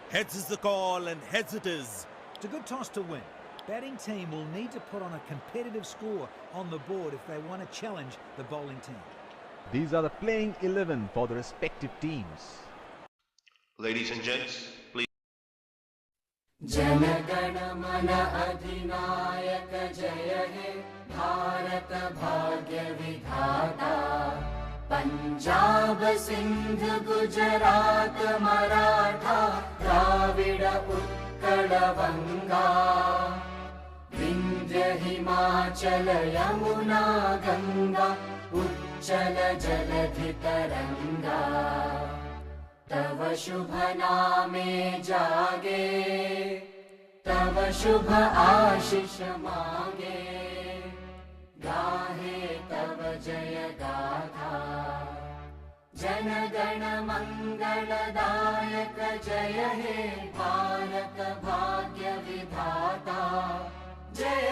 Heads is the call and heads it is. It's a good toss to win. Batting team will need to put on a competitive score on the board if they want to challenge the bowling team. These are the playing 11 for the respective teams. Ladies and gents, please. जनगण मन अधिनायक जय हे भारत भाग्य विधाता पंजाब सिंध गुजरात मराठा द्राविड उत्कल बंगा विंध्य हिमाचल यमुना गंगा उच्चल जलधि तरंगा तव शुभ नामे जागे तव शुभ आशीष मांगे गाहे तव जय गाथा जन गण मंगलदायक जय हे भारत भाग्य विधाता जय